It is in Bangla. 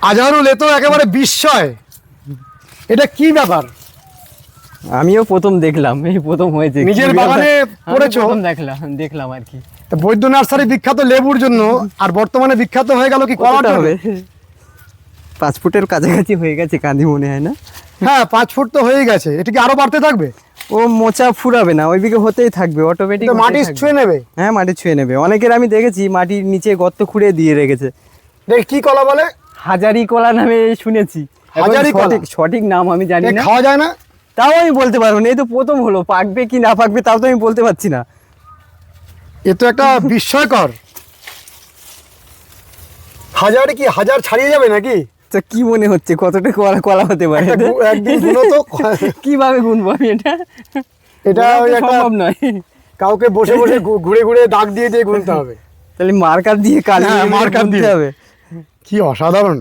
আজহারুল, এ তো একেবারে বিস্ময়। এটা কি ব্যাপার? আমিও প্রথম দেখলাম, এই প্রথম হয়েছে। নিজের বাগানে করেছো? প্রথম দেখলাম আর কি। তা বৈদ্য নার্সারি বিখ্যাত লেবুর জন্য, আর বর্তমানে বিখ্যাত হয়ে গেল কি কলার জন্য? হবে 5 ফুটের কাছাকাছি হয়ে গেছে কাঁদি, মনে হয় না? হ্যাঁ, 5 ফুট তো হয়ে গেছে। এটা কি আরো বাড়তে থাকবে? ও মোচা ফুরাবে না, ওইদিকে হতেই থাকবে অটোমেটিক। তো মাটি ছুঁয়ে নেবে? হ্যাঁ, মাটি ছুঁয়ে নেবে। অনেকের আমি দেখেছি মাটির নিচে গর্ত খুঁড়ে দিয়ে রেখেছে। দেখ, কি কলা বলে? হাজারি কলা নামে শুনেছি। এখন হাজারি কলা? সঠিক নাম আমি জানি না। খাওয়া যায় না? তাও আমি বলতে পারবো না, এই তো প্রথম হলো। পাকবে কি না পাকবে তাও তো আমি বলতে পারছি না। এ তো একটা বিস্ময়কর। হাজারে কি হাজার ছাড়িয়ে যাবে নাকি? তো কি মনে হচ্ছে কতটা কলা কলা হতে পারে? একদিন গুলো তো কিভাবে গুনবো আমি এটা? এটা ওই একটা সম্ভব নয়। কাউকে বসে বসে ঘুরে ঘুরে দাগ দিয়ে দিয়ে গুনতে হবে। তাহলে মার্কার দিয়ে কালি হ্যাঁ, মার্কার দিয়ে। হবে। কি অসাধারণ!